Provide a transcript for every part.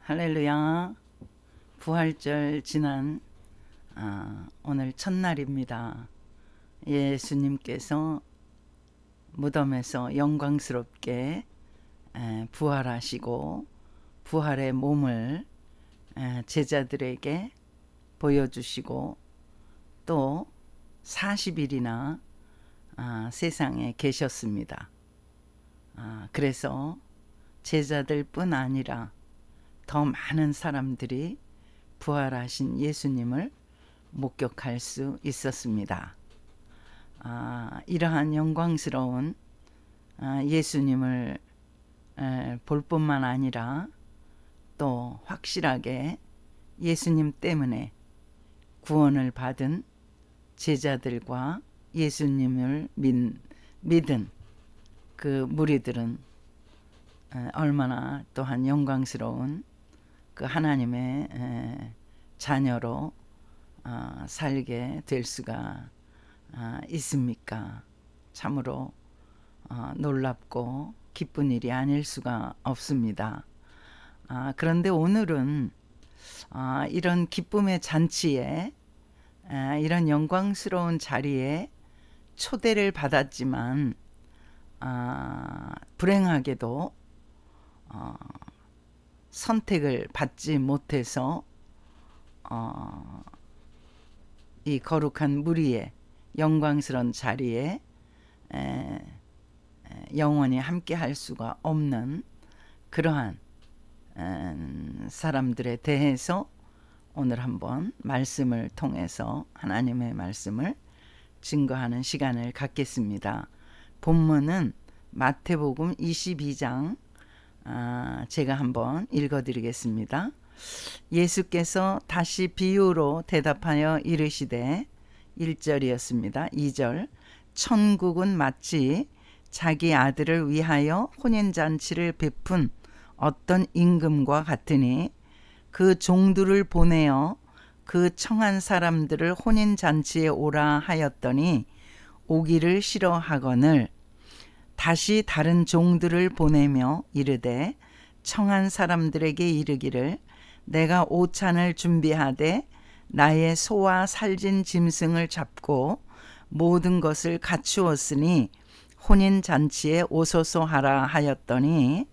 할렐루야. 부활절 지난 오늘 첫날입니다. 예수님께서 무덤에서 영광스럽게 부활하시고 부활의 몸을 제자들에게 보여주시고 또 40일이나 세상에 계셨습니다. 그래서 제자들뿐 아니라 더 많은 사람들이 부활하신 예수님을 목격할 수 있었습니다. 이러한 영광스러운 예수님을 볼 뿐만 아니라 또 확실하게 예수님 때문에 구원을 받은 제자들과 예수님을 믿은 그 무리들은 얼마나 또한 영광스러운 그 하나님의 자녀로 살게 될 수가 있습니까? 참으로 놀랍고 기쁜 일이 아닐 수가 없습니다. 그런데 오늘은 이런 기쁨의 잔치에 이런 영광스러운 자리에 초대를 받았지만 불행하게도 선택을 받지 못해서 이 거룩한 무리의 영광스러운 자리에 영원히 함께 할 수가 없는 그러한 사람들에 대해서 오늘 한번 말씀을 통해서 하나님의 말씀을 증거하는 시간을 갖겠습니다. 본문은 마태복음 22장 제가 한번 읽어드리겠습니다. 예수께서 다시 비유로 대답하여 이르시되 1절이었습니다. 2절 천국은 마치 자기 아들을 위하여 혼인잔치를 베푼 어떤 임금과 같으니 그 종들을 보내어 그 청한 사람들을 혼인잔치에 오라 하였더니 오기를 싫어하거늘 다시 다른 종들을 보내며 이르되 청한 사람들에게 이르기를 내가 오찬을 준비하되 나의 소와 살진 짐승을 잡고 모든 것을 갖추었으니 혼인잔치에 오소서 하라 하였더니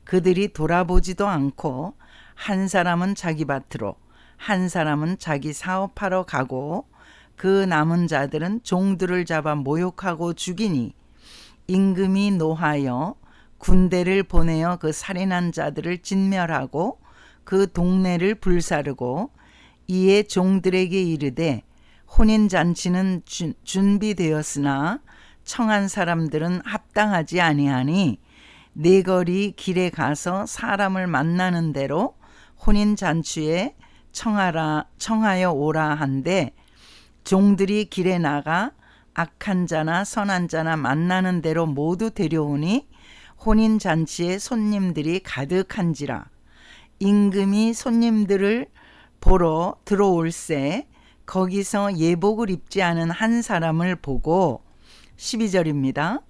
그들이 돌아보지도 않고 한 사람은 자기 밭으로 한 사람은 자기 사업하러 가고 그 남은 자들은 종들을 잡아 모욕하고 죽이니 임금이 노하여 군대를 보내어 그 살인한 자들을 진멸하고 그 동네를 불사르고 이에 종들에게 이르되 혼인잔치는 준비되었으나 청한 사람들은 합당하지 아니하니 네거리 길에 가서 사람을 만나는 대로 혼인잔치에 청하여 오라 한데 종들이 길에 나가 악한 자나 선한 자나 만나는 대로 모두 데려오니 혼인잔치에 손님들이 가득한지라. 임금이 손님들을 보러 들어올새 거기서 예복을 입지 않은 한 사람을 보고 12절입니다.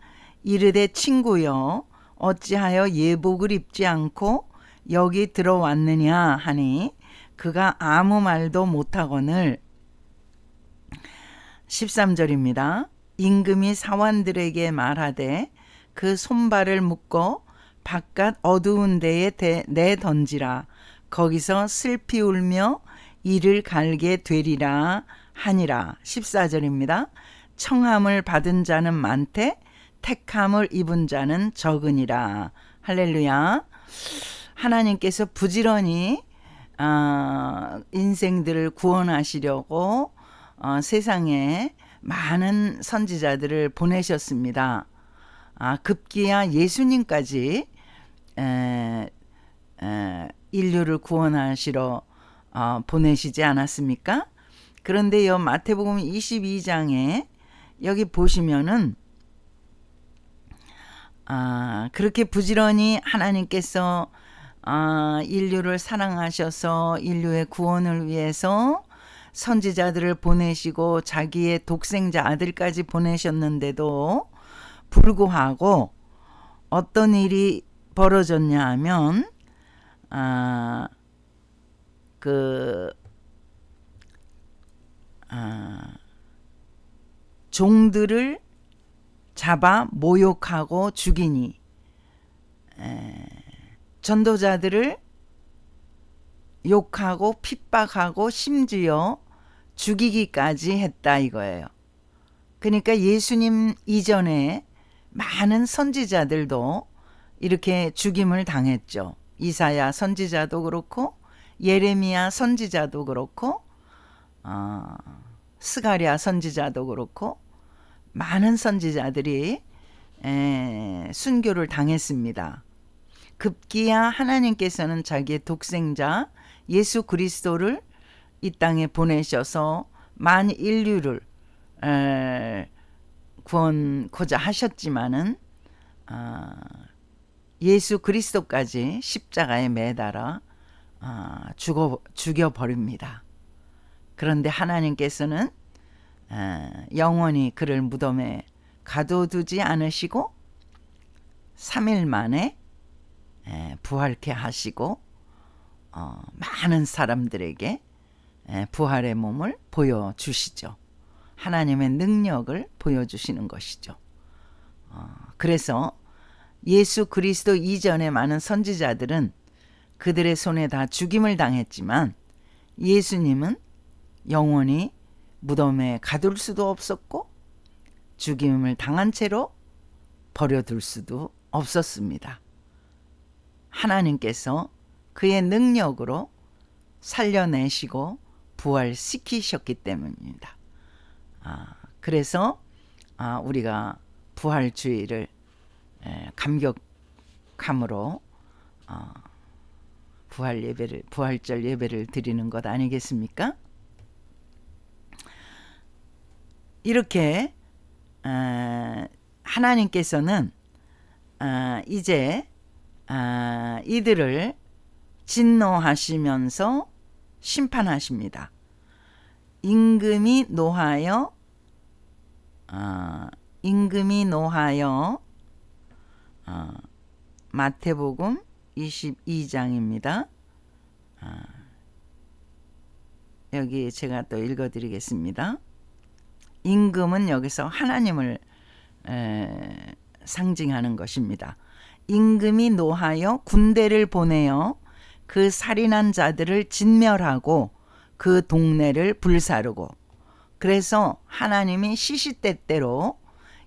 이르되 친구여 어찌하여 예복을 입지 않고 여기 들어왔느냐 하니 그가 아무 말도 못하거늘 13절입니다. 임금이 사환들에게 말하되 그 손발을 묶어 바깥 어두운 데에 내던지라. 거기서 슬피 울며 이를 갈게 되리라 하니라. 14절입니다. 청함을 받은 자는 많되 택함을 입은 자는 적으니라. 할렐루야. 하나님께서 부지런히 인생들을 구원하시려고 세상에 많은 선지자들을 보내셨습니다. 급기야 예수님까지 인류를 구원하시러 보내시지 않았습니까? 그런데 마태복음 22장에 여기 보시면은 그렇게 부지런히 하나님께서 인류를 사랑하셔서 인류의 구원을 위해서 선지자들을 보내시고 자기의 독생자 아들까지 보내셨는데도 불구하고 어떤 일이 벌어졌냐 하면 그 종들을 잡아 모욕하고 죽이니 전도자들을 욕하고 핍박하고 심지어 죽이기까지 했다 이거예요. 그러니까 예수님 이전에 많은 선지자들도 이렇게 죽임을 당했죠. 이사야 선지자도 그렇고 예레미야 선지자도 그렇고 스가랴 선지자도 그렇고 많은 선지자들이 순교를 당했습니다. 급기야 하나님께서는 자기의 독생자 예수 그리스도를 이 땅에 보내셔서 만 인류를 구원코자 하셨지만은 예수 그리스도까지 십자가에 매달아 죽여버립니다. 그런데 하나님께서는 영원히 그를 무덤에 가둬두지 않으시고 3일 만에 부활케 하시고 많은 사람들에게 부활의 몸을 보여주시죠. 하나님의 능력을 보여주시는 것이죠. 그래서 예수 그리스도 이전에 많은 선지자들은 그들의 손에 다 죽임을 당했지만 예수님은 영원히 무덤에 가둘 수도 없었고 죽임을 당한 채로 버려둘 수도 없었습니다. 하나님께서 그의 능력으로 살려내시고 부활시키셨기 때문입니다. 그래서 우리가 부활주의를 감격함으로 부활절 예배를 드리는 것 아니겠습니까? 이렇게 하나님께서는 이제 이들을 진노하시면서 심판하십니다. 임금이 노하여 마태복음 22장입니다. 여기 제가 또 읽어드리겠습니다. 임금은 여기서 하나님을 상징하는 것입니다. 임금이 노하여 군대를 보내어 그 살인한 자들을 진멸하고 그 동네를 불사르고, 그래서 하나님이 시시때때로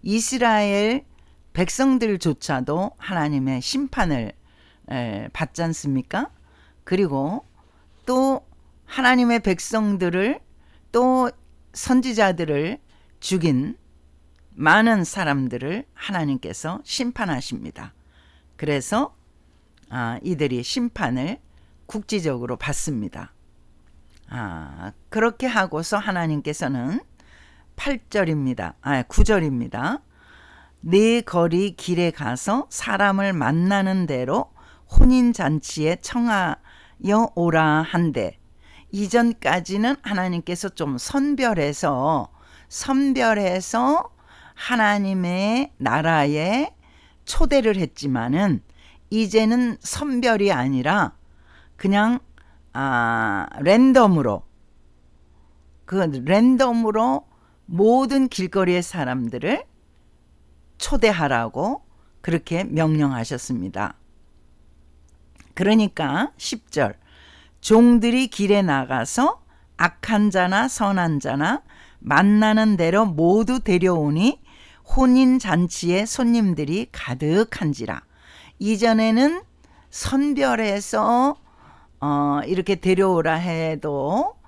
이스라엘 백성들조차도 하나님의 심판을 받지 않습니까? 그리고 또 하나님의 백성들을 또 선지자들을 죽인 많은 사람들을 하나님께서 심판하십니다. 그래서 이들이 심판을 국지적으로 받습니다. 그렇게 하고서 하나님께서는 9절입니다. 네 거리 길에 가서 사람을 만나는 대로 혼인잔치에 청하여 오라 한데, 이전까지는 하나님께서 좀 선별해서 하나님의 나라에 초대를 했지만은 이제는 선별이 아니라 그냥 랜덤으로 모든 길거리의 사람들을 초대하라고 그렇게 명령하셨습니다. 그러니까 10절, 종들이 길에 나가서 악한 자나 선한 자나 만나는 대로 모두 데려오니 혼인잔치에 손님들이 가득한지라. 이전에는 선별해서 이렇게 데려오라 해도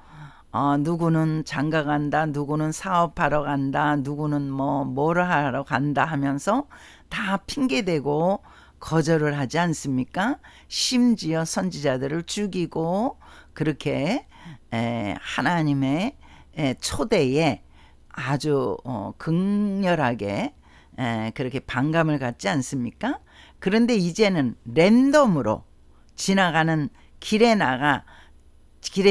누구는 장가 간다, 누구는 사업하러 간다, 누구는 뭐를 하러 간다 하면서 다 핑계대고 거절을 하지 않습니까? 심지어 선지자들을 죽이고 그렇게 하나님의 초대에 아주 극렬하게 그렇게 반감을 갖지 않습니까? 그런데 이제는 랜덤으로 길에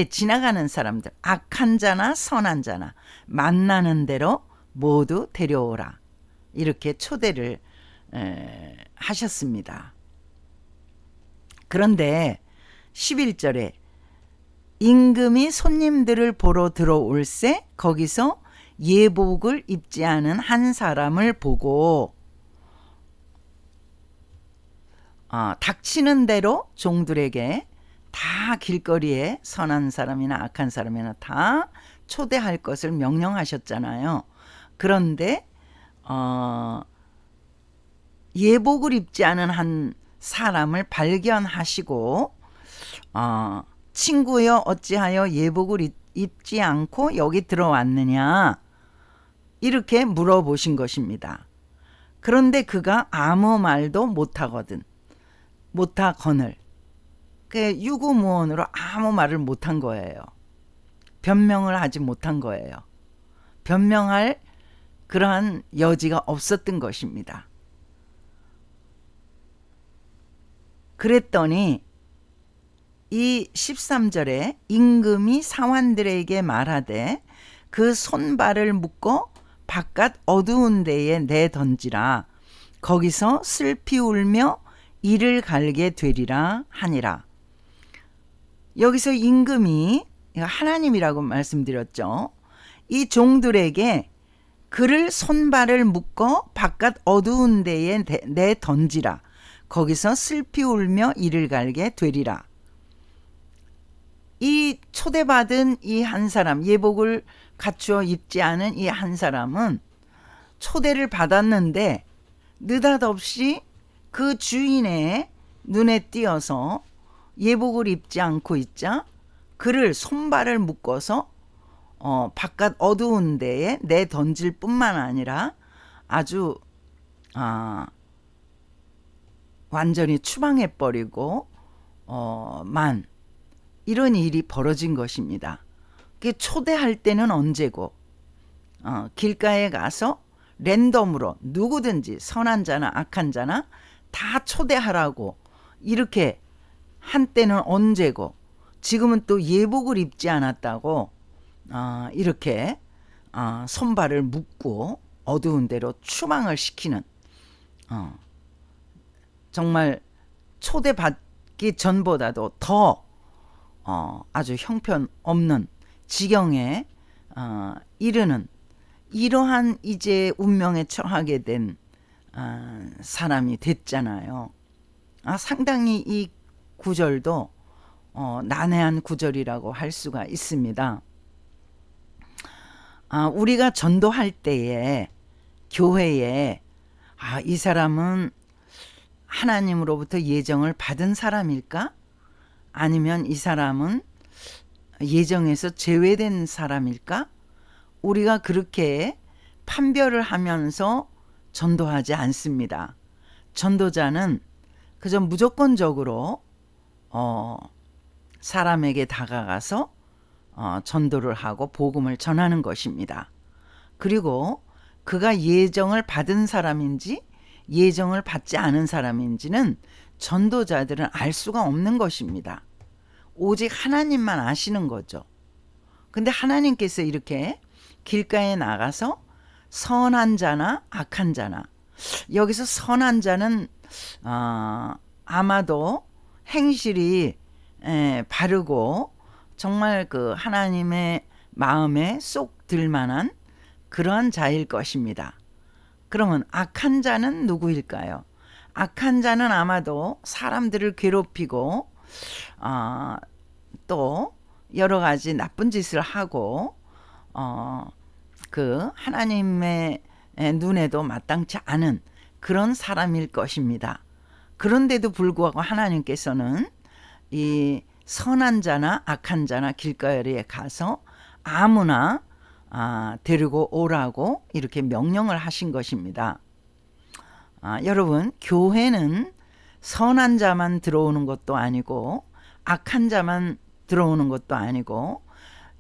지나가는 사람들, 악한 자나 선한 자나 만나는 대로 모두 데려오라, 이렇게 초대를 하셨습니다. 그런데 11절에 임금이 손님들을 보러 들어올세 거기서 예복을 입지 않은 한 사람을 보고 닥치는 대로 종들에게 다 길거리에 선한 사람이나 악한 사람이나 다 초대할 것을 명령하셨잖아요. 그런데 예복을 입지 않은 한 사람을 발견하시고 친구여 어찌하여 예복을 입지 않고 여기 들어왔느냐 이렇게 물어보신 것입니다. 그런데 그가 아무 말도 못하거늘 유구무원으로 아무 말을 못한 거예요. 변명을 하지 못한 거예요. 변명할 그러한 여지가 없었던 것입니다. 그랬더니 이 13절에 임금이 사환들에게 말하되 그 손발을 묶어 바깥 어두운 데에 내던지라 거기서 슬피 울며 이를 갈게 되리라 하니라. 여기서 임금이 하나님이라고 말씀드렸죠. 이 종들에게 그를 손발을 묶어 바깥 어두운 데에 내던지라 거기서 슬피 울며 이를 갈게 되리라. 이 초대받은 이 한 사람, 예복을 갖추어 입지 않은 이 한 사람은 초대를 받았는데 느닷없이 그 주인의 눈에 띄어서 예복을 입지 않고 있자 그를 손발을 묶어서 바깥 어두운 데에 내던질 뿐만 아니라 아주 완전히 추방해버리고 이런 일이 벌어진 것입니다. 초대할 때는 언제고 길가에 가서 랜덤으로 누구든지 선한 자나 악한 자나 다 초대하라고 이렇게 한때는 언제고 지금은 또 예복을 입지 않았다고 이렇게 손발을 묶고 어두운 데로 추방을 시키는 정말 초대받기 전보다도 더 아주 형편없는 지경에 이르는 이러한 이제 운명에 처하게 된 사람이 됐잖아요. 상당히 이 구절도 난해한 구절이라고 할 수가 있습니다. 우리가 전도할 때에 교회에 이 사람은 하나님으로부터 예정을 받은 사람일까? 아니면 이 사람은 예정에서 제외된 사람일까? 우리가 그렇게 판별을 하면서 전도하지 않습니다. 전도자는 그저 무조건적으로 사람에게 다가가서 전도를 하고 복음을 전하는 것입니다. 그리고 그가 예정을 받은 사람인지 예정을 받지 않은 사람인지는 전도자들은 알 수가 없는 것입니다. 오직 하나님만 아시는 거죠. 근데 하나님께서 이렇게 길가에 나가서 선한 자나 악한 자나, 여기서 선한 자는 아마도 행실이 바르고 정말 그 하나님의 마음에 쏙 들만한 그러한 자일 것입니다. 그러면 악한 자는 누구일까요? 악한 자는 아마도 사람들을 괴롭히고 또 여러 가지 나쁜 짓을 하고 그 하나님의 눈에도 마땅치 않은 그런 사람일 것입니다. 그런데도 불구하고 하나님께서는 이 선한 자나 악한 자나 길거리에 가서 아무나 데리고 오라고 이렇게 명령을 하신 것입니다. 여러분, 교회는 선한 자만 들어오는 것도 아니고 악한 자만 들어오는 것도 아니고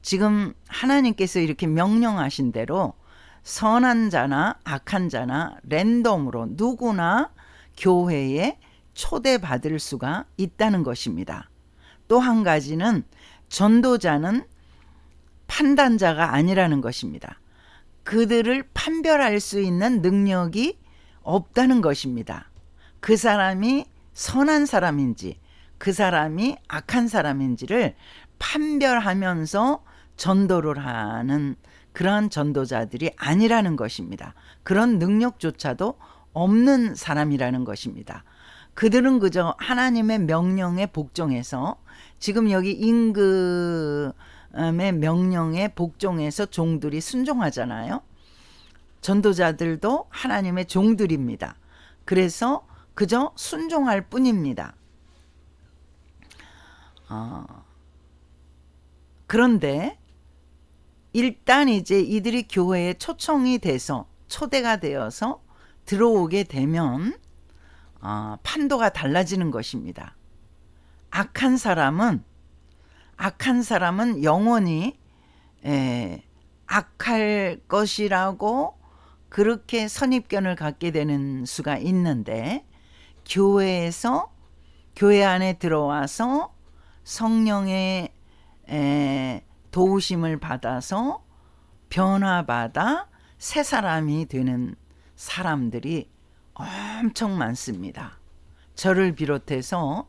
지금 하나님께서 이렇게 명령하신 대로 선한 자나 악한 자나 랜덤으로 누구나 교회에 초대받을 수가 있다는 것입니다. 또 한 가지는 전도자는 판단자가 아니라는 것입니다. 그들을 판별할 수 있는 능력이 없다는 것입니다. 그 사람이 선한 사람인지 그 사람이 악한 사람인지를 판별하면서 전도를 하는 그러한 전도자들이 아니라는 것입니다. 그런 능력조차도 없는 사람이라는 것입니다. 그들은 그저 하나님의 명령에 복종해서, 지금 여기 임금의 명령에 복종해서 종들이 순종하잖아요. 전도자들도 하나님의 종들입니다. 그래서 그저 순종할 뿐입니다. 그런데 일단 이제 이들이 교회에 초청이 돼서, 초대가 되어서 들어오게 되면 판도가 달라지는 것입니다. 악한 사람은 영원히 악할 것이라고 그렇게 선입견을 갖게 되는 수가 있는데, 교회 안에 들어와서 성령의 도우심을 받아서 변화받아 새 사람이 되는 사람들이 엄청 많습니다. 저를 비롯해서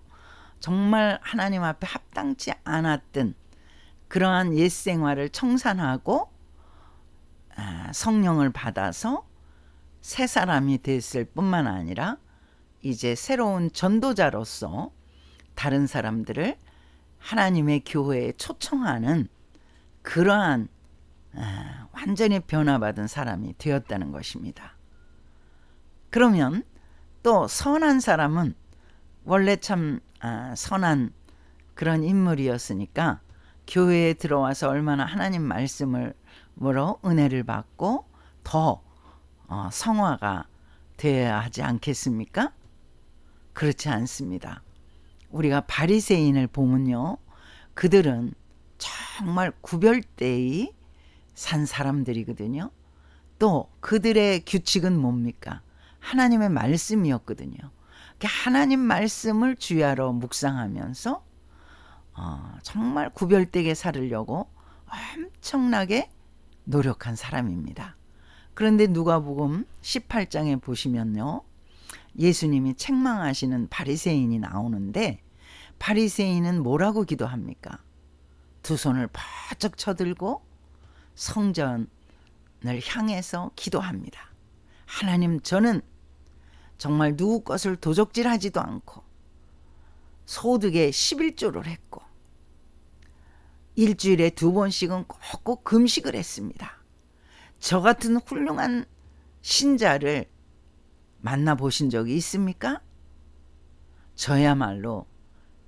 정말 하나님 앞에 합당치 않았던 그러한 옛 생활을 청산하고 성령을 받아서 새 사람이 됐을 뿐만 아니라 이제 새로운 전도자로서 다른 사람들을 하나님의 교회에 초청하는 그러한 완전히 변화받은 사람이 되었다는 것입니다. 그러면 또 선한 사람은 원래 참 선한 그런 인물이었으니까 교회에 들어와서 얼마나 하나님 말씀으로 은혜를 받고 더 성화가 되어야 하지 않겠습니까? 그렇지 않습니다. 우리가 바리새인을 보면요, 그들은 정말 구별되이 산 사람들이거든요. 또 그들의 규칙은 뭡니까? 하나님의 말씀이었거든요. 하나님 말씀을 주야로 묵상하면서 정말 구별되게 살으려고 엄청나게 노력한 사람입니다. 그런데 누가복음 18장에 보시면요, 예수님이 책망하시는 바리새인이 나오는데, 바리새인은 뭐라고 기도합니까? 두 손을 바짝 쳐들고 성전을 향해서 기도합니다. 하나님, 저는 정말 누구 것을 도적질하지도 않고 소득에 11조를 했고 일주일에 2번씩은 꼭꼭 금식을 했습니다. 저 같은 훌륭한 신자를 만나보신 적이 있습니까? 저야말로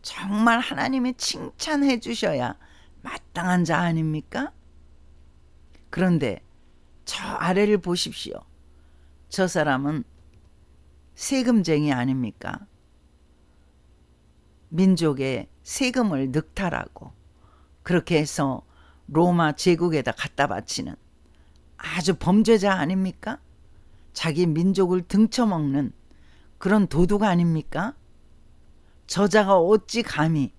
정말 하나님이 칭찬해 주셔야 마땅한 자 아닙니까? 그런데 저 아래를 보십시오. 저 사람은 세금쟁이 아닙니까? 민족의 세금을 늑탈하고 그렇게 해서 로마 제국에다 갖다 바치는 아주 범죄자 아닙니까? 자기 민족을 등쳐먹는 그런 도둑 아닙니까? 저자가 어찌 감히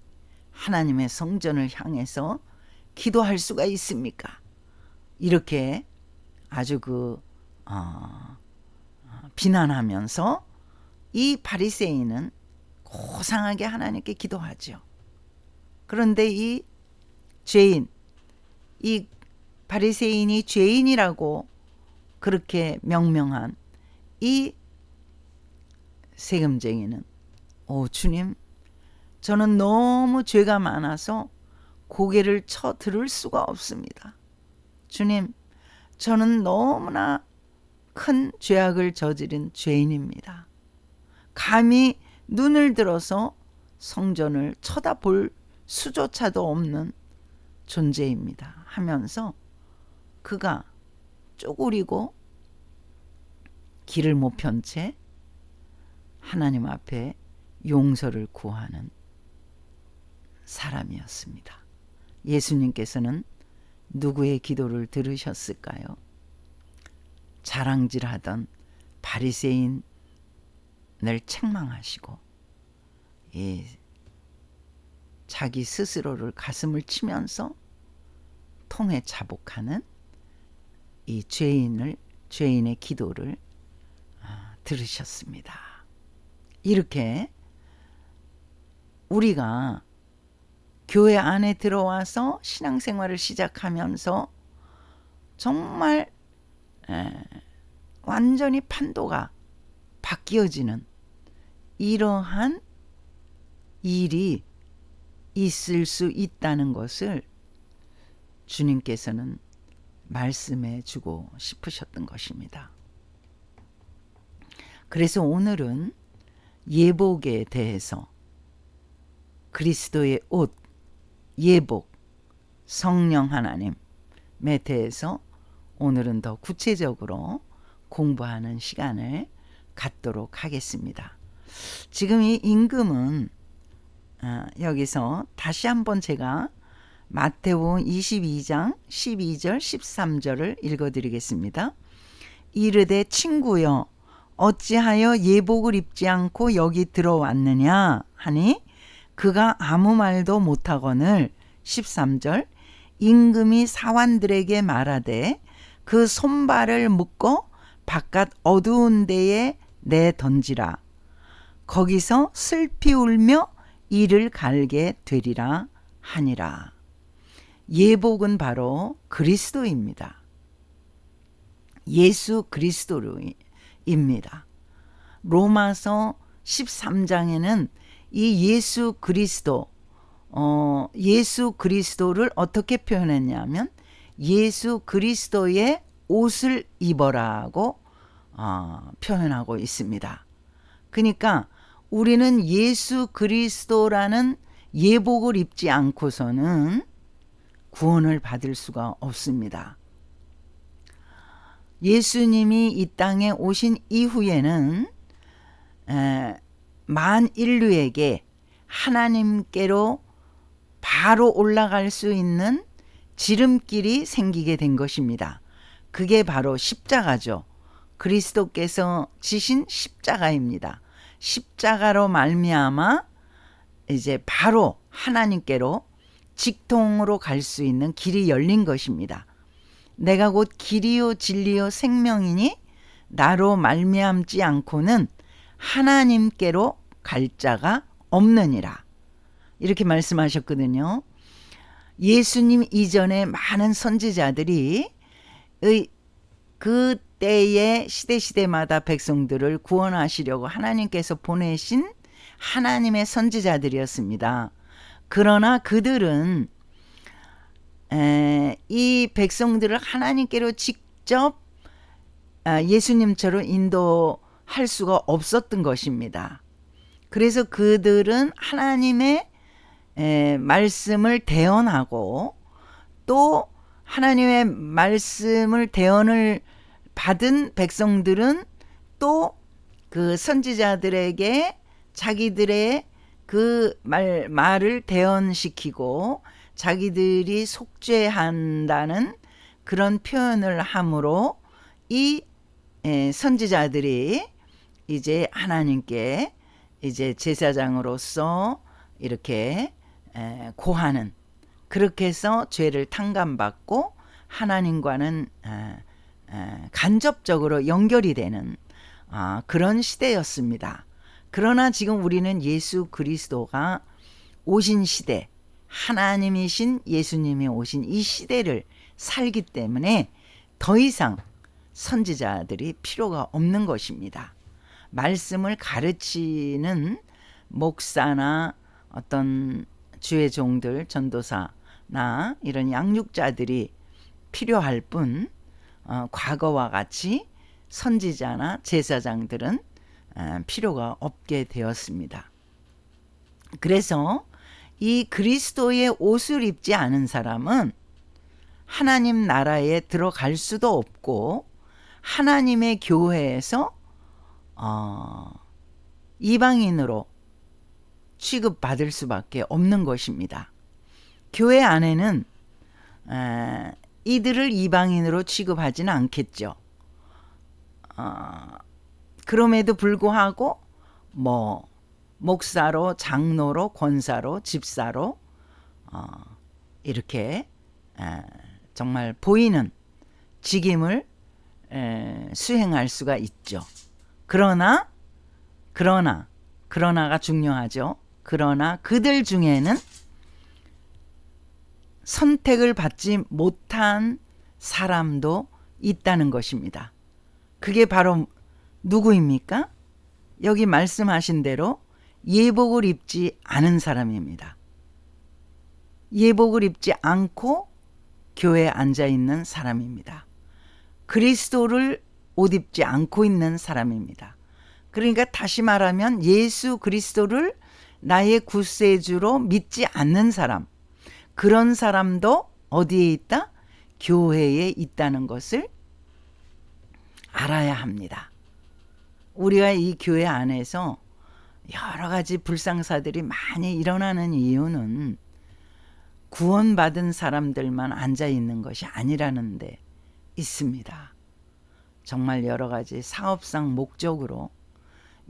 하나님의 성전을 향해서 기도할 수가 있습니까? 이렇게 아주 비난하면서 이 바리새인은 고상하게 하나님께 기도하죠. 그런데 이 죄인, 이 바리새인이 죄인이라고 그렇게 명명한 이 세금쟁이는, 주님, 저는 너무 죄가 많아서 고개를 쳐 들을 수가 없습니다. 주님, 저는 너무나 큰 죄악을 저지른 죄인입니다. 감히 눈을 들어서 성전을 쳐다볼 수조차도 없는 존재입니다 하면서 그가 쪼그리고 길을 못 편 채 하나님 앞에 용서를 구하는 사람이었습니다. 예수님께서는 누구의 기도를 들으셨을까요? 자랑질하던 바리새인을 책망하시고 자기 스스로를 가슴을 치면서 통에 자복하는 이 죄인의 기도를 들으셨습니다. 이렇게 우리가 교회 안에 들어와서 신앙생활을 시작하면서 정말 완전히 판도가 바뀌어지는 이러한 일이 있을 수 있다는 것을 주님께서는 말씀해 주고 싶으셨던 것입니다. 그래서 오늘은 예복에 대해서 그리스도의 옷, 예복, 성령 하나님에 대해서 오늘은 더 구체적으로 공부하는 시간을 갖도록 하겠습니다. 지금 이 임금은 여기서 다시 한번 제가 마태복음 22장 12절 13절을 읽어드리겠습니다. 이르되 친구여 어찌하여 예복을 입지 않고 여기 들어왔느냐 하니 그가 아무 말도 못하거늘 13절 임금이 사환들에게 말하되 그 손발을 묶어 바깥 어두운 데에 내던지라. 거기서 슬피 울며 이를 갈게 되리라 하니라. 예복은 바로 그리스도입니다. 예수 그리스도입니다. 로마서 13장에는 이 예수 그리스도를 어떻게 표현했냐면 예수 그리스도의 옷을 입어라고 표현하고 있습니다. 그러니까 우리는 예수 그리스도라는 예복을 입지 않고서는 구원을 받을 수가 없습니다. 예수님이 이 땅에 오신 이후에는 만인류에게 하나님께로 바로 올라갈 수 있는 지름길이 생기게 된 것입니다. 그게 바로 십자가죠. 그리스도께서 지신 십자가입니다. 십자가로 말미암아 이제 바로 하나님께로 직통으로 갈 수 있는 길이 열린 것입니다. 내가 곧 길이요 진리요 생명이니 나로 말미암지 않고는 하나님께로 갈 자가 없느니라. 이렇게 말씀하셨거든요. 예수님 이전에 많은 선지자들이 그때의 시대마다 백성들을 구원하시려고 하나님께서 보내신 하나님의 선지자들이었습니다. 그러나 그들은 이 백성들을 하나님께로 직접 예수님처럼 인도할 수가 없었던 것입니다. 그래서 그들은 하나님의 말씀을 대언하고 또 하나님의 말씀을 대언을 받은 백성들은 또 그 선지자들에게 자기들의 그 말을 대언시키고 자기들이 속죄한다는 그런 표현을 함으로 이 선지자들이 이제 하나님께 이제 제사장으로서 이렇게 고하는, 그렇게 해서 죄를 탕감받고 하나님과는 간접적으로 연결이 되는 그런 시대였습니다. 그러나 지금 우리는 예수 그리스도가 오신 시대, 하나님이신 예수님이 오신 이 시대를 살기 때문에 더 이상 선지자들이 필요가 없는 것입니다. 말씀을 가르치는 목사나 어떤 주의 종들, 전도사나 이런 양육자들이 필요할 뿐 과거와 같이 선지자나 제사장들은 필요가 없게 되었습니다. 그래서 이 그리스도의 옷을 입지 않은 사람은 하나님 나라에 들어갈 수도 없고 하나님의 교회에서 이방인으로 취급받을 수밖에 없는 것입니다. 교회 안에는 이들을 이방인으로 취급하지는 않겠죠. 그럼에도 불구하고 목사로, 장로로, 권사로, 집사로 이렇게 정말 보이는 직임을 수행할 수가 있죠. 그러나가 중요하죠. 그러나 그들 중에는 선택을 받지 못한 사람도 있다는 것입니다. 그게 바로 누구입니까? 여기 말씀하신 대로 예복을 입지 않은 사람입니다. 예복을 입지 않고 교회에 앉아 있는 사람입니다. 그리스도를 옷 입지 않고 있는 사람입니다. 그러니까 다시 말하면 예수 그리스도를 나의 구세주로 믿지 않는 사람, 그런 사람도 어디에 있다? 교회에 있다는 것을 알아야 합니다. 우리가 이 교회 안에서 여러 가지 불상사들이 많이 일어나는 이유는 구원받은 사람들만 앉아 있는 것이 아니라는 데 있습니다. 정말 여러 가지 사업상 목적으로,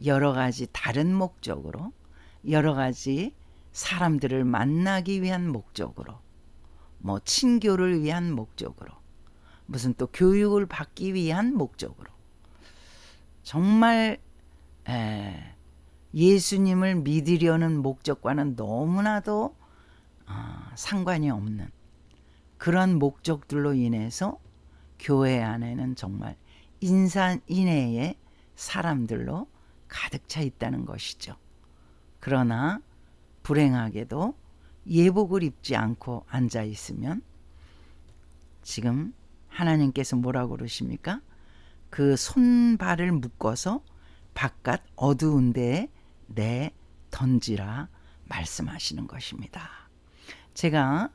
여러 가지 다른 목적으로, 여러 가지 사람들을 만나기 위한 목적으로, 뭐 친교를 위한 목적으로, 무슨 또 교육을 받기 위한 목적으로, 정말 예수님을 믿으려는 목적과는 너무나도 상관이 없는 그런 목적들로 인해서 교회 안에는 정말 인산인해의 사람들로 가득 차 있다는 것이죠. 그러나 불행하게도 예복을 입지 않고 앉아 있으면 지금 하나님께서 뭐라고 그러십니까? 그 손발을 묶어서 바깥 어두운 데에 내 던지라 말씀하시는 것입니다. 제가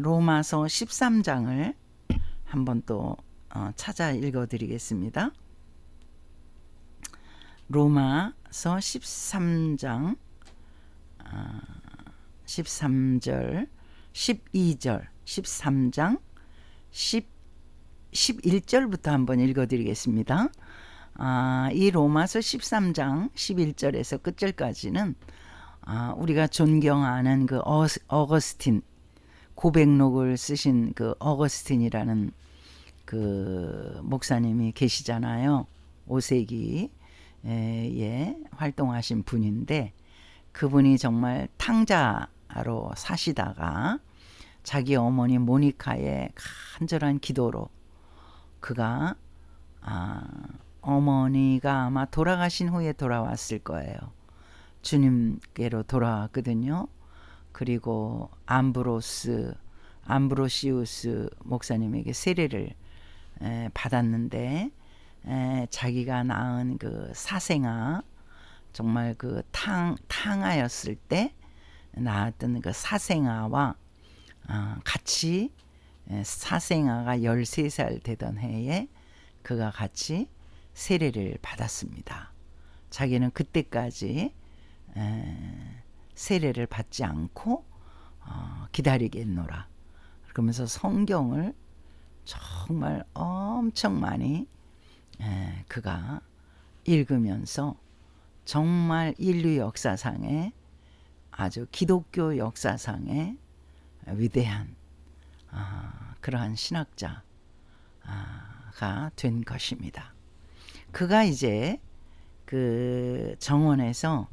로마서 13장을 한번 또 찾아 읽어드리겠습니다. 로마서 13장 13절 12절 13장 11절부터 한번 읽어드리겠습니다. 이 로마서 13장 11절에서 끝절까지는 우리가 존경하는 그 어거스틴, 고백록을 쓰신 그 어거스틴이라는 그 목사님이 계시잖아요. 5세기에 활동하신 분인데, 그분이 정말 탕자로 사시다가 자기 어머니 모니카의 간절한 기도로 그가 어머니가 아마 돌아가신 후에 돌아왔을 거예요. 주님께로 돌아왔거든요. 그리고 암브로시우스 목사님에게 세례를 받았는데, 자기가 낳은 그 사생아, 정말 그 탕하였을 때 낳았던 그 사생아와 같이, 사생아가 13살 되던 해에 그가 같이 세례를 받았습니다. 자기는 그때까지 세례를 받지 않고 기다리겠노라. 그러면서 성경을 정말 엄청 많이 그가 읽으면서 정말 인류 역사상에, 아주 기독교 역사상에 위대한 그러한 신학자가 된 것입니다. 그가 이제 그 정원에서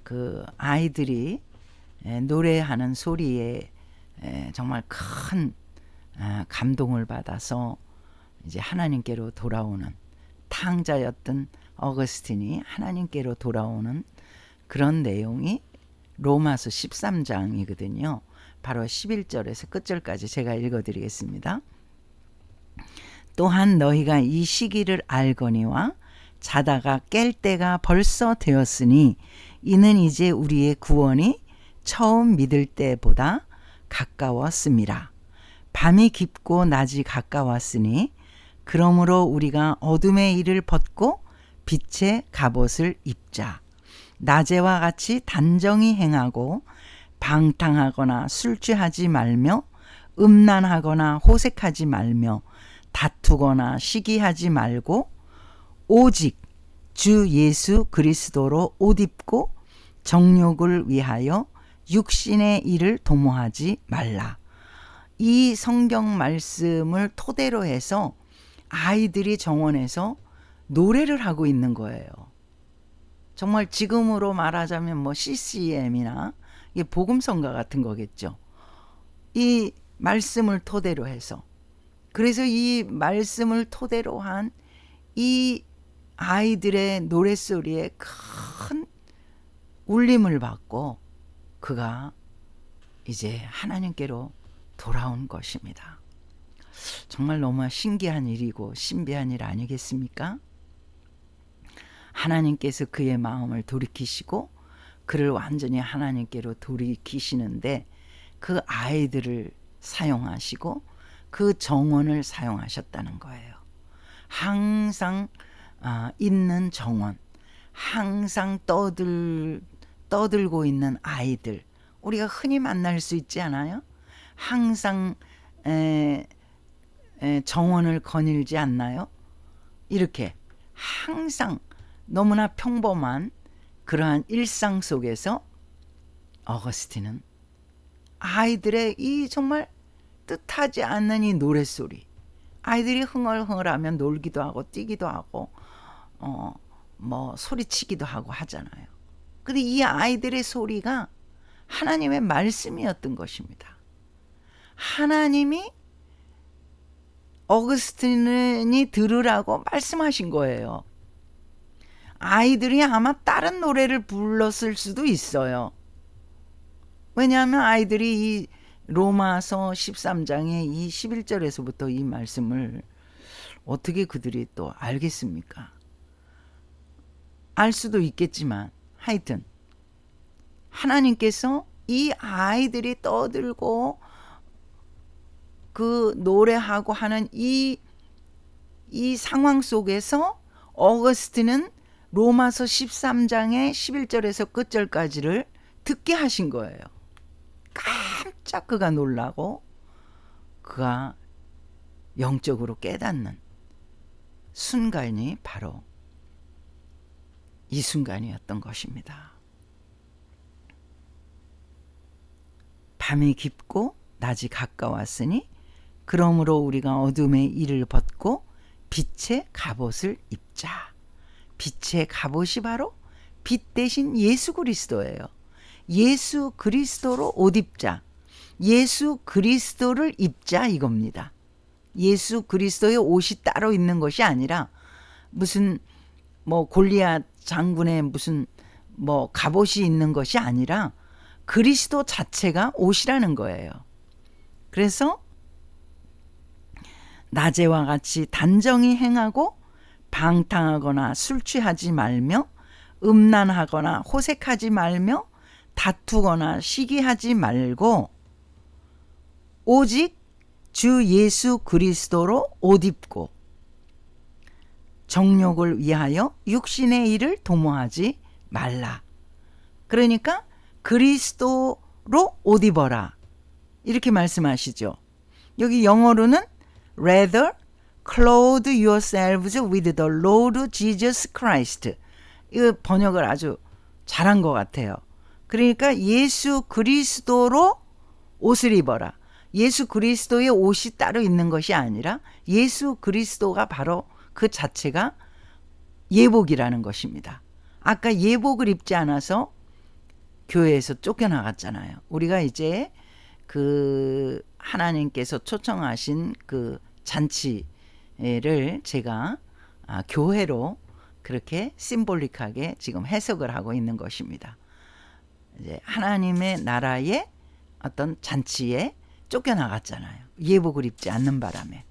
그 아이들이 노래하는 소리에 정말 큰 감동을 받아서 이제 하나님께로 돌아오는, 탕자였던 어거스틴이 하나님께로 돌아오는 그런 내용이 로마서 13장이거든요. 바로 11절에서 끝절까지 제가 읽어드리겠습니다. 또한 너희가 이 시기를 알거니와 자다가 깰 때가 벌써 되었으니 이는 이제 우리의 구원이 처음 믿을 때보다 가까웠음이라. 밤이 깊고 낮이 가까웠으니 그러므로 우리가 어둠의 일을 벗고 빛의 갑옷을 입자. 낮에와 같이 단정히 행하고 방탕하거나 술 취하지 말며 음란하거나 호색하지 말며 다투거나 시기하지 말고 오직 주 예수 그리스도로 옷 입고 정욕을 위하여 육신의 일을 도모하지 말라. 이 성경 말씀을 토대로 해서 아이들이 정원에서 노래를 하고 있는 거예요. 정말 지금으로 말하자면 뭐 CCM이나 이게 복음성가 같은 거겠죠. 이 말씀을 토대로 해서, 그래서 이 말씀을 토대로 한 이 아이들의 노랫소리에 큰 울림을 받고 그가 이제 하나님께로 돌아온 것입니다. 정말 너무 신기한 일이고 신비한 일 아니겠습니까? 하나님께서 그의 마음을 돌이키시고 그를 완전히 하나님께로 돌이키시는데 그 아이들을 사용하시고 그 정원을 사용하셨다는 거예요. 항상 있는 정원, 항상 떠들고 있는 아이들, 우리가 흔히 만날 수 있지 않아요? 항상 정원을 거닐지 않나요? 이렇게 항상 너무나 평범한 그러한 일상 속에서 어거스틴은 아이들의 이 정말 뜻하지 않는 이 노랫소리, 아이들이 흥얼흥얼하면 놀기도 하고 뛰기도 하고 뭐 소리치기도 하고 하잖아요. 근데 이 아이들의 소리가 하나님의 말씀이었던 것입니다. 하나님이 어거스틴이 들으라고 말씀하신 거예요. 아이들이 아마 다른 노래를 불렀을 수도 있어요. 왜냐하면 아이들이 이 로마서 13장의 이 11절에서부터 이 말씀을 어떻게 그들이 또 알겠습니까? 알 수도 있겠지만 하여튼 하나님께서 이 아이들이 떠들고 그 노래하고 하는 이 상황 속에서 어거스틴은 로마서 13장의 11절에서 끝절까지를 듣게 하신 거예요. 깜짝 그가 놀라고 그가 영적으로 깨닫는 순간이 바로 이 순간이었던 것입니다. 밤이 깊고 낮이 가까웠으니 그러므로 우리가 어둠의 일을 벗고 빛의 갑옷을 입자. 빛의 갑옷이 바로 빛 대신 예수 그리스도예요. 예수 그리스도로 옷 입자. 예수 그리스도를 입자 이겁니다. 예수 그리스도의 옷이 따로 있는 것이 아니라 무슨 뭐 골리앗 장군의 무슨 뭐 갑옷이 있는 것이 아니라 그리스도 자체가 옷이라는 거예요. 그래서 낮에와 같이 단정히 행하고 방탕하거나 술 취하지 말며 음란하거나 호색하지 말며 다투거나 시기하지 말고 오직 주 예수 그리스도로 옷 입고 정욕을 위하여 육신의 일을 도모하지 말라. 그러니까 그리스도로 옷 입어라. 이렇게 말씀하시죠. 여기 영어로는 rather clothe yourselves with the Lord Jesus Christ. 이 번역을 아주 잘한 것 같아요. 그러니까 예수 그리스도로 옷을 입어라. 예수 그리스도의 옷이 따로 있는 것이 아니라 예수 그리스도가 바로 그 자체가 예복이라는 것입니다. 아까 예복을 입지 않아서 교회에서 쫓겨나갔잖아요. 우리가 이제 그 하나님께서 초청하신 그 잔치를 제가 교회로 그렇게 심볼릭하게 지금 해석을 하고 있는 것입니다. 이제 하나님의 나라의 어떤 잔치에 쫓겨나갔잖아요. 예복을 입지 않는 바람에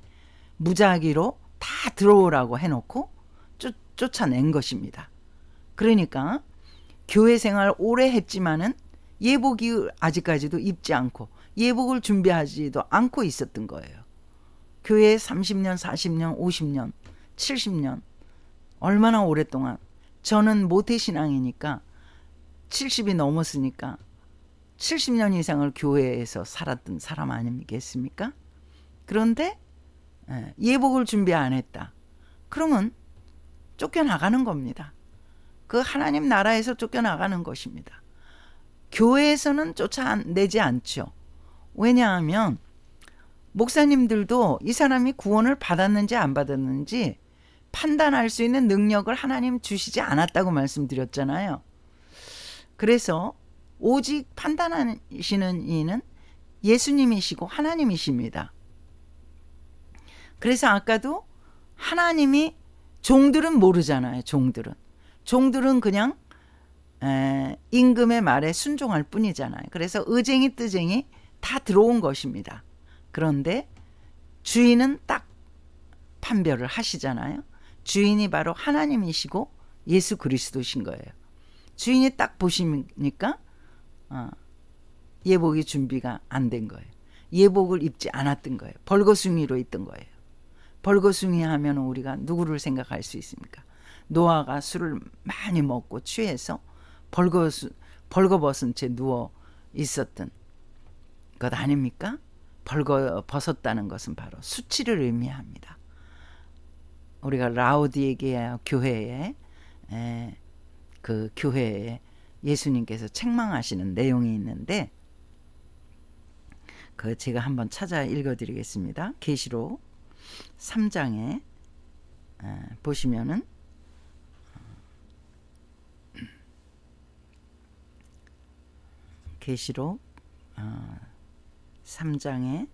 무작위로 다 들어오라고 해놓고 쫓아낸 것입니다. 그러니까 교회 생활 오래 했지만은 예복이 아직까지도 입지 않고 예복을 준비하지도 않고 있었던 거예요. 교회 30년, 40년, 50년, 70년 얼마나 오랫동안 저는 모태신앙이니까 70이 넘었으니까 70년 이상을 교회에서 살았던 사람 아니겠습니까? 그런데 예복을 준비 안 했다. 그러면 쫓겨나가는 겁니다. 그 하나님 나라에서 쫓겨나가는 것입니다. 교회에서는 쫓아내지 않죠. 왜냐하면 목사님들도 이 사람이 구원을 받았는지 안 받았는지 판단할 수 있는 능력을 하나님 주시지 않았다고 말씀드렸잖아요. 그래서 오직 판단하시는 이는 예수님이시고 하나님이십니다. 그래서 아까도 하나님이, 종들은 모르잖아요. 종들은 그냥 임금의 말에 순종할 뿐이잖아요. 그래서 의쟁이 뜨쟁이 다 들어온 것입니다. 그런데 주인은 딱 판별을 하시잖아요. 주인이 바로 하나님이시고 예수 그리스도신 거예요. 주인이 딱 보시니까 예복이 준비가 안 된 거예요. 예복을 입지 않았던 거예요. 벌거숭이로 있던 거예요. 벌거숭이 하면 우리가 누구를 생각할 수 있습니까? 노아가 술을 많이 먹고 취해서 벌거벗은 채 누워 있었던 것 아닙니까? 벌거벗었다는 것은 바로 수치를 의미합니다. 우리가 라오디게아 교회에 그 교회에 예수님께서 책망하시는 내용이 있는데, 그 제가 한번 찾아 읽어드리겠습니다. 계시록 3장에 보시면은 계시록 3장에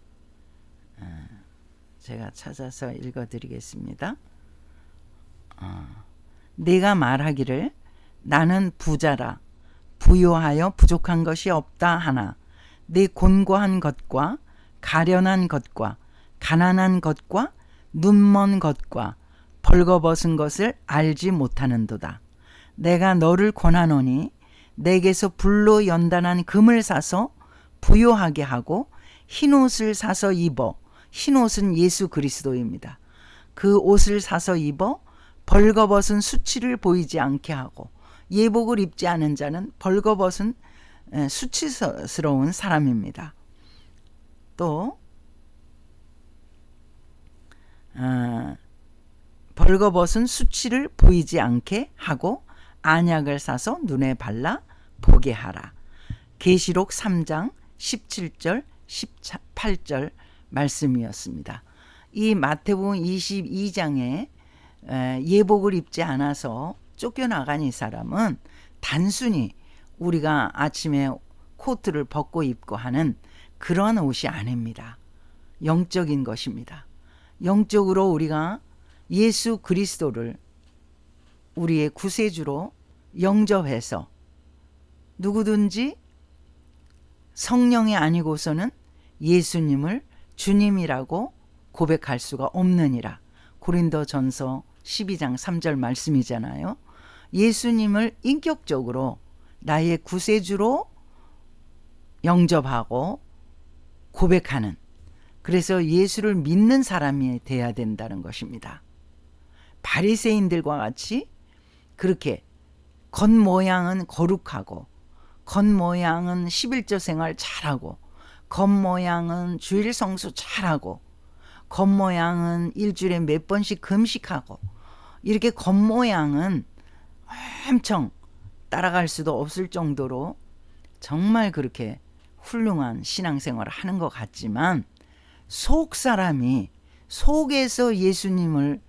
제가 찾아서 읽어드리겠습니다. 네가 말하기를 나는 부자라 부요하여 부족한 것이 없다 하나 네 곤고한 것과 가련한 것과 가난한 것과 눈먼 것과 벌거벗은 것을 알지 못하는도다. 내가 너를 권하노니 내게서 불로 연단한 금을 사서 부요하게 하고 흰옷을 사서 입어. 흰옷은 예수 그리스도입니다. 그 옷을 사서 입어 벌거벗은 수치를 보이지 않게 하고, 예복을 입지 않은 자는 벌거벗은 수치스러운 사람입니다. 또 벌거벗은 수치를 보이지 않게 하고 안약을 사서 눈에 발라 보게 하라. 계시록 3장 17절 18절 말씀이었습니다. 이 마태복음 22장에 예복을 입지 않아서 쫓겨나간 이 사람은 단순히 우리가 아침에 코트를 벗고 입고 하는 그런 옷이 아닙니다. 영적인 것입니다. 영적으로 우리가 예수 그리스도를 우리의 구세주로 영접해서 누구든지 성령이 아니고서는 예수님을 주님이라고 고백할 수가 없느니라. 고린도전서 12장 3절 말씀이잖아요. 예수님을 인격적으로 나의 구세주로 영접하고 고백하는, 그래서 예수를 믿는 사람이 돼야 된다는 것입니다. 바리새인들과 같이 그렇게 겉모양은 거룩하고 겉모양은 11조 생활 잘하고 겉모양은 주일 성수 잘하고 겉모양은 일주일에 몇 번씩 금식하고, 이렇게 겉모양은 엄청 따라갈 수도 없을 정도로 정말 그렇게 훌륭한 신앙생활을 하는 것 같지만, 속 사람이 속에서 예수님을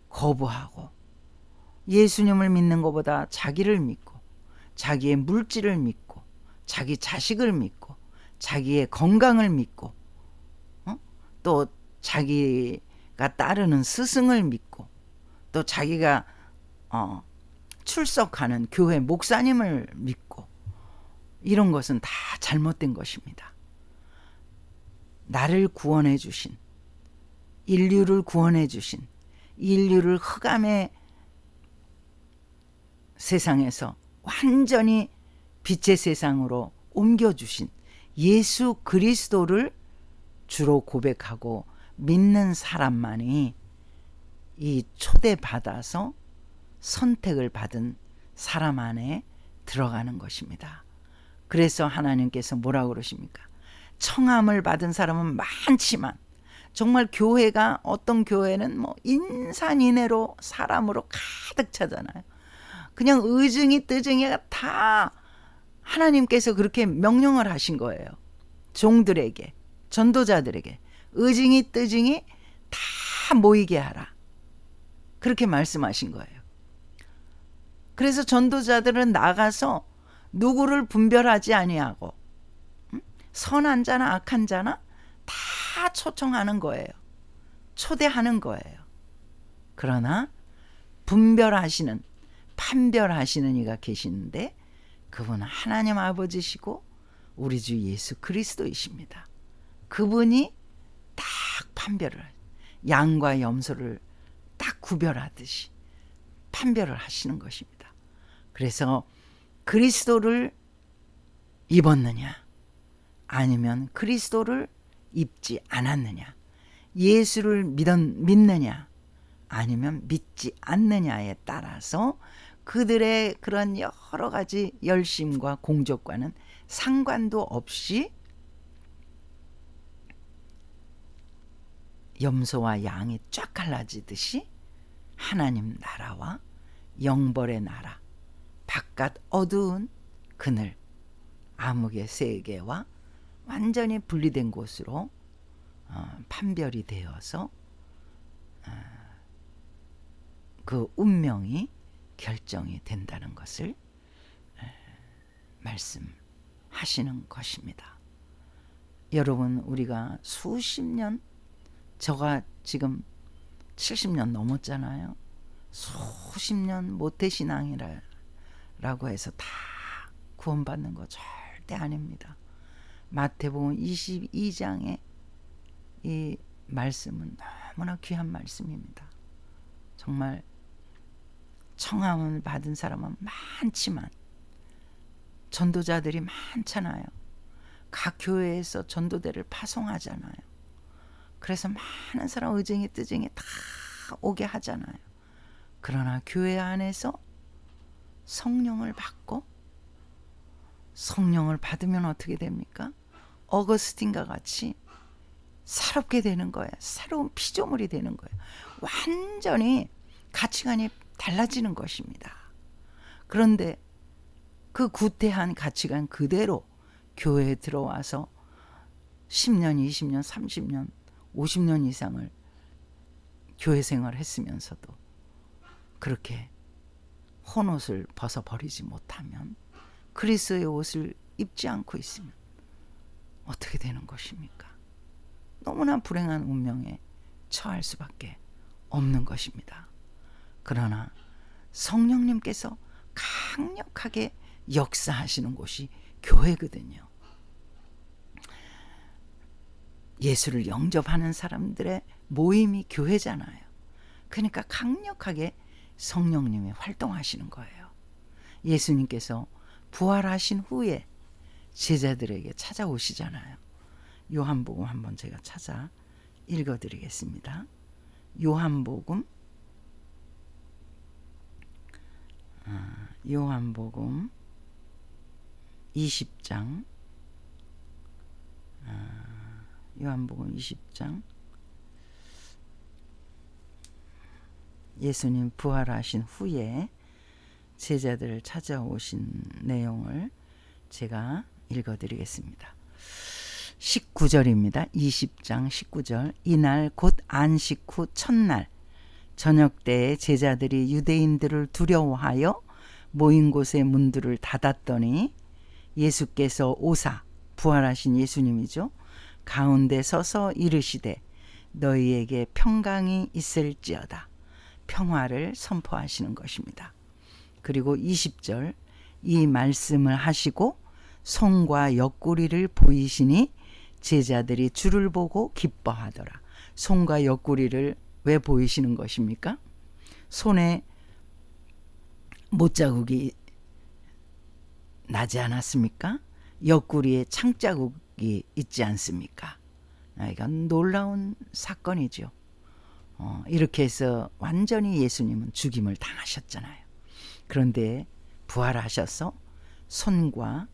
거부하고 예수님을 믿는 것보다 자기를 믿고 자기의 물질을 믿고 자기 자식을 믿고 자기의 건강을 믿고 또 자기가 따르는 스승을 믿고 또 자기가 출석하는 교회 목사님을 믿고, 이런 것은 다 잘못된 것입니다. 나를 구원해 주신, 인류를 구원해 주신, 인류를 흑암의 세상에서 완전히 빛의 세상으로 옮겨주신 예수 그리스도를 주로 고백하고 믿는 사람만이 이 초대받아서 선택을 받은 사람 안에 들어가는 것입니다. 그래서 하나님께서 뭐라고 그러십니까? 청함을 받은 사람은 많지만, 정말 교회가, 어떤 교회는 뭐 인산인해로 사람으로 가득 차잖아요. 그냥 의증이 뜨증이가 다 하나님께서 그렇게 명령을 하신 거예요. 종들에게, 전도자들에게 의증이 뜨증이 다 모이게 하라. 그렇게 말씀하신 거예요. 그래서 전도자들은 나가서 누구를 분별하지 아니하고 선한 자나 악한 자나 다 초청하는 거예요. 초대하는 거예요. 그러나 분별하시는, 판별하시는 이가 계시는데 그분은 하나님 아버지시고 우리 주 예수 그리스도이십니다. 그분이 딱 판별을, 양과 염소를 딱 구별하듯이 판별을 하시는 것입니다. 그래서 그리스도를 입었느냐 아니면 그리스도를 입지 않았느냐, 예수를 믿느냐 아니면 믿지 않느냐에 따라서 그들의 그런 여러 가지 열심과 공적과는 상관도 없이 염소와 양이 쫙 갈라지듯이 하나님 나라와 영벌의 나라, 바깥 어두운 그늘, 암흑의 세계와 완전히 분리된 곳으로 판별이 되어서 그 운명이 결정이 된다는 것을 말씀하시는 것입니다. 여러분, 우리가 수십 년, 저가 지금 70년 넘었잖아요. 수십 년 모태신앙이라고 해서 다 구원받는 거 절대 아닙니다. 마태복음 22장의 이 말씀은 너무나 귀한 말씀입니다. 정말 청함을 받은 사람은 많지만 전도자들이 많잖아요. 각 교회에서 전도대를 파송하잖아요. 그래서 많은 사람 의증이 뜨증이 다 오게 하잖아요. 그러나 교회 안에서 성령을 받고, 성령을 받으면 어떻게 됩니까? 어거스틴과 같이 새롭게 되는 거예요. 새로운 피조물이 되는 거예요. 완전히 가치관이 달라지는 것입니다. 그런데 그 구태한 가치관 그대로 교회에 들어와서 10년, 20년, 30년, 50년 이상을 교회 생활을 했으면서도 그렇게 헌옷을 벗어버리지 못하면, 그리스도의 옷을 입지 않고 있으면 어떻게 되는 것입니까? 너무나 불행한 운명에 처할 수밖에 없는 것입니다. 그러나 성령님께서 강력하게 역사하시는 곳이 교회거든요. 예수를 영접하는 사람들의 모임이 교회잖아요. 그러니까 강력하게 성령님이 활동하시는 거예요. 예수님께서 부활하신 후에 제자들에게 찾아오시잖아요. 요한복음 한번 제가 찾아 읽어드리겠습니다. 요한복음 20장 요한복음 20장 예수님 부활하신 후에 제자들을 찾아오신 내용을 제가 읽어드리겠습니다. 19절입니다. 20장 19절. 이날 곧 안식 후 첫날 저녁 때에 제자들이 유대인들을 두려워하여 모인 곳의 문들을 닫았더니 예수께서 오사, 부활하신 예수님이죠, 가운데 서서 이르시되 너희에게 평강이 있을지어다. 평화를 선포하시는 것입니다. 그리고 20절, 이 말씀을 하시고 손과 옆구리를 보이시니 제자들이 주를 보고 기뻐하더라. 손과 옆구리를 왜 보이시는 것입니까? 손에 못자국이 나지 않았습니까? 옆구리에 창자국이 있지 않습니까? 이건 놀라운 사건이죠. 이렇게 해서 완전히 예수님은 죽임을 당하셨잖아요. 그런데 부활하셔서 손과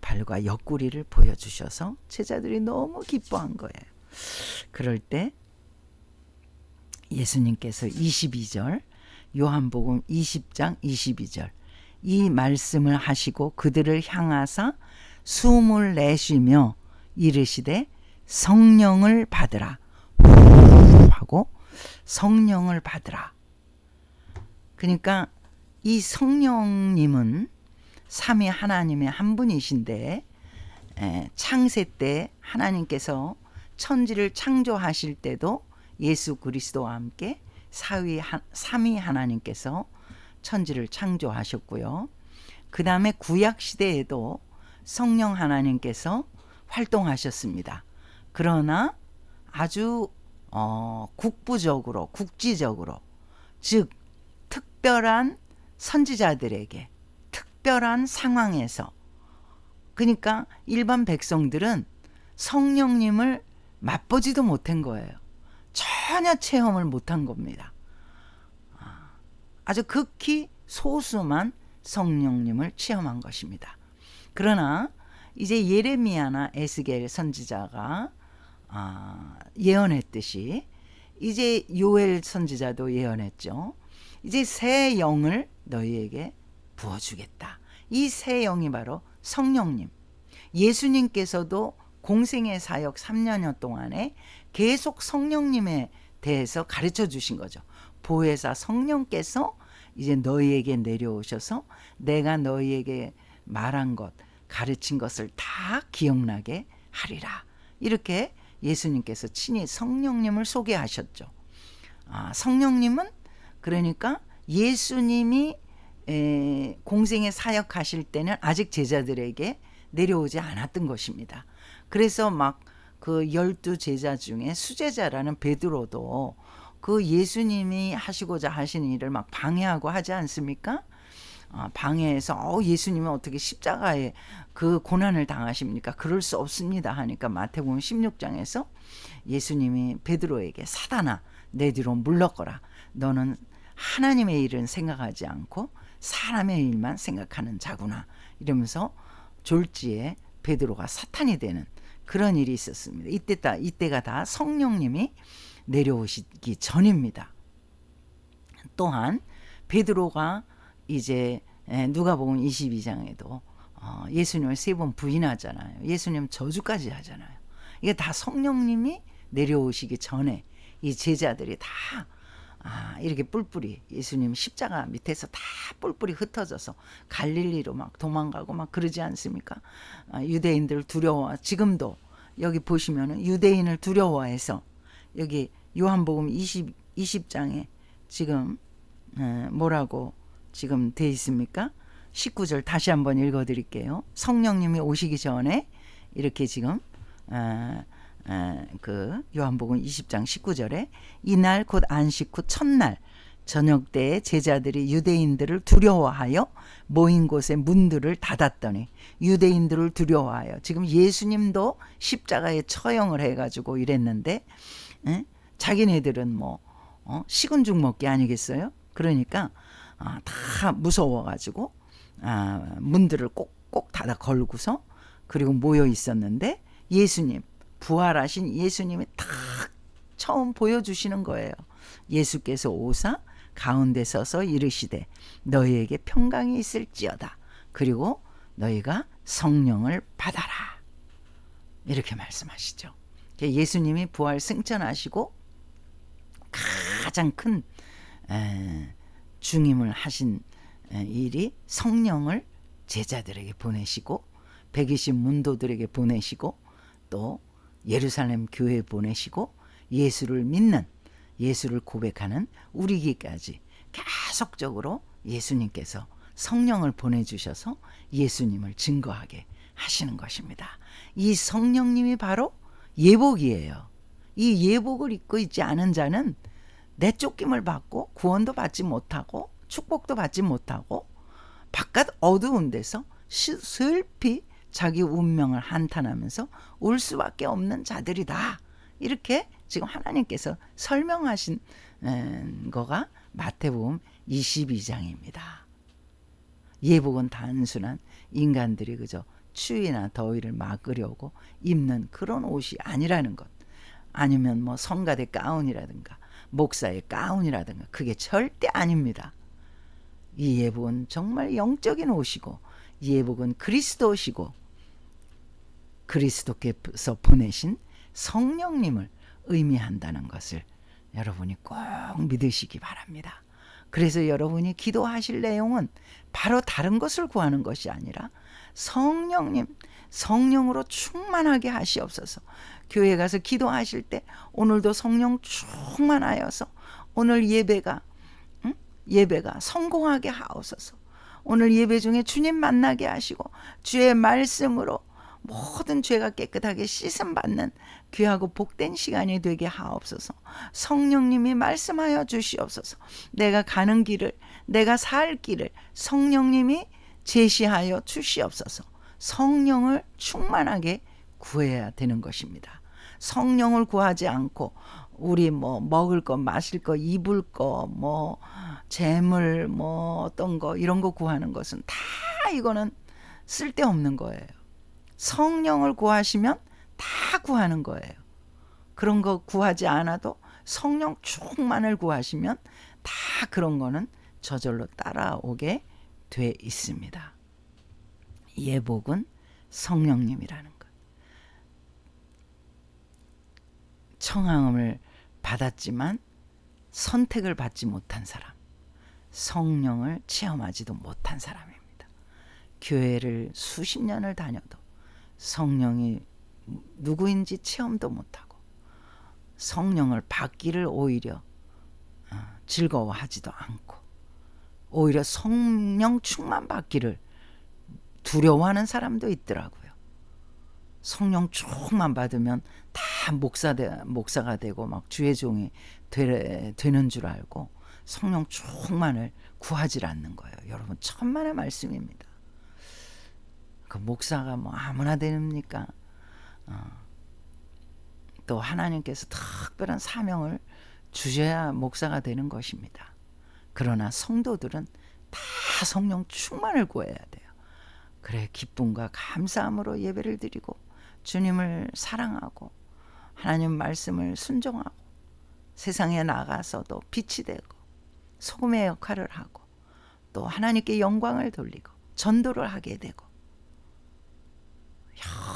발과 옆구리를 보여주셔서 제자들이 너무 기뻐한 거예요. 그럴 때 예수님께서 22절, 요한복음 20장 22절, 이 말씀을 하시고 그들을 향하사 숨을 내쉬며 이르시되 성령을 받으라 하고, 성령을 받으라 그러니까 이 성령님은 삼위 하나님의 한 분이신데 창세 때 하나님께서 천지를 창조하실 때도 예수 그리스도와 함께 삼위 하나님께서 천지를 창조하셨고요. 그 다음에 구약 시대에도 성령 하나님께서 활동하셨습니다. 그러나 아주 국부적으로, 국지적으로, 즉 특별한 선지자들에게 특별한 상황에서, 그러니까 일반 백성들은 성령님을 맛보지도 못한 거예요. 전혀 체험을 못한 겁니다. 아주 극히 소수만 성령님을 체험한 것입니다. 그러나 이제 예레미야나 에스겔 선지자가 예언했듯이 이제 요엘 선지자도 예언했죠. 이제 새 영을 너희에게 부어주겠다. 이 새 영이 바로 성령님. 예수님께서도 공생의 사역 3년여 동안에 계속 성령님에 대해서 가르쳐 주신 거죠. 보혜사 성령께서 이제 너희에게 내려오셔서 내가 너희에게 말한 것, 가르친 것을 다 기억나게 하리라. 이렇게 예수님께서 친히 성령님을 소개하셨죠. 성령님은 그러니까 예수님이 공생의 사역하실 때는 아직 제자들에게 내려오지 않았던 것입니다. 그래서 막 그 12 제자 중에 수제자라는 베드로도 그 예수님이 하시고자 하시는 일을 막 방해하고 하지 않습니까? 방해해서 예수님은 어떻게 십자가에 그 고난을 당하십니까? 그럴 수 없습니다 하니까 마태복음 16장에서 예수님이 베드로에게 사단아 내 뒤로 물러거라. 너는 하나님의 일은 생각하지 않고 사람의 일만 생각하는 자구나. 이러면서 졸지에 베드로가 사탄이 되는 그런 일이 있었습니다. 이때가 다 성령님이 내려오시기 전입니다. 또한 베드로가 이제 누가복음 22장에도 예수님을 3번 부인하잖아요. 예수님 저주까지 하잖아요. 이게 다 성령님이 내려오시기 전에 이 제자들이 다 이렇게 뿔뿔이 예수님 십자가 밑에서 다 뿔뿔이 흩어져서 갈릴리로 막 도망가고 막 그러지 않습니까? 유대인들 두려워. 지금도 여기 보시면은 유대인을 두려워해서 여기 요한복음 20장에 지금 뭐라고 지금 돼 있습니까? 19절 다시 한번 읽어드릴게요. 성령님이 오시기 전에 이렇게 지금 그 요한복음 20장 19절에 이날 곧 안식 후 첫날 저녁 때에 제자들이 유대인들을 두려워하여 모인 곳에 문들을 닫았더니 유대인들을 두려워하여 지금 예수님도 십자가에 처형을 해가지고 이랬는데 자기네들은 뭐 식은 죽 먹기 아니겠어요? 그러니까 다 무서워가지고 문들을 꼭꼭 닫아 걸고서 그리고 모여 있었는데 예수님 부활하신 예수님이 딱 처음 보여주시는 거예요. 예수께서 오사 가운데 서서 이르시되 너희에게 평강이 있을지어다. 그리고 너희가 성령을 받아라. 이렇게 말씀하시죠. 예수님이 부활 승천하시고 가장 큰 중임을 하신 일이 성령을 제자들에게 보내시고 120 문도들에게 보내시고 또 예루살렘 교회에 보내시고 예수를 믿는 예수를 고백하는 우리에게까지 계속적으로 예수님께서 성령을 보내주셔서 예수님을 증거하게 하시는 것입니다. 이 성령님이 바로 예복이에요. 이 예복을 입고 있지 않은 자는 내쫓김을 받고 구원도 받지 못하고 축복도 받지 못하고 바깥 어두운 데서 슬피 자기 운명을 한탄하면서 울 수밖에 없는 자들이다. 이렇게 지금 하나님께서 설명하신 거가 마태복음 22장입니다. 예복은 단순한 인간들이 그저 추위나 더위를 막으려고 입는 그런 옷이 아니라는 것. 아니면 뭐 성가대 가운이라든가 목사의 가운이라든가 그게 절대 아닙니다. 이 예복은 정말 영적인 옷이고 예복은 그리스도시고 그리스도께서 보내신 성령님을 의미한다는 것을 여러분이 꼭 믿으시기 바랍니다. 그래서 여러분이 기도하실 내용은 바로 다른 것을 구하는 것이 아니라 성령님, 성령으로 충만하게 하시옵소서. 교회 가서 기도하실 때 오늘도 성령 충만하여서 오늘 예배가 성공하게 하옵소서. 오늘 예배 중에 주님 만나게 하시고 주의 말씀으로 모든 죄가 깨끗하게 씻음받는 귀하고 복된 시간이 되게 하옵소서. 성령님이 말씀하여 주시옵소서. 내가 가는 길을, 내가 살 길을 성령님이 제시하여 주시옵소서. 성령을 충만하게 구해야 되는 것입니다. 성령을 구하지 않고 우리 뭐 먹을 거, 마실 거, 입을 거, 뭐 재물, 뭐 어떤 거 이런 거 구하는 것은 다 이거는 쓸데없는 거예요. 성령을 구하시면 다 구하는 거예요. 그런 거 구하지 않아도 성령 충만을 구하시면 다 그런 거는 저절로 따라오게 돼 있습니다. 예복은 성령님이라는 것. 청함을 받았지만 선택을 받지 못한 사람, 성령을 체험하지도 못한 사람입니다. 교회를 수십 년을 다녀도 성령이 누구인지 체험도 못하고 성령을 받기를 오히려 즐거워하지도 않고 오히려 성령 충만 받기를 두려워하는 사람도 있더라고요. 성령 충만 받으면 다 목사가 되고 막 주의 종이 되는 줄 알고 성령 충만을 구하지 않는 거예요. 여러분, 천만의 말씀입니다. 그 목사가 뭐 아무나 됩니까? 또 하나님께서 특별한 사명을 주셔야 목사가 되는 것입니다. 그러나 성도들은 다 성령 충만을 구해야 돼요. 그래, 기쁨과 감사함으로 예배를 드리고 주님을 사랑하고 하나님 말씀을 순종하고 세상에 나가서도 빛이 되고 소금의 역할을 하고 또 하나님께 영광을 돌리고 전도를 하게 되고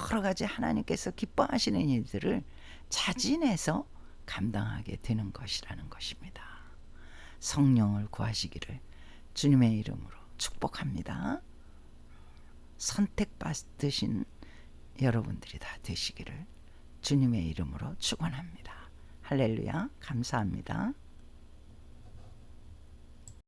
여러 가지 하나님께서 기뻐하시는 일들을 자진해서 감당하게 되는 것이라는 것입니다. 성령을 구하시기를 주님의 이름으로 축복합니다. 선택받으신 여러분들이 다 되시기를 주님의 이름으로 축원합니다. 할렐루야, 감사합니다.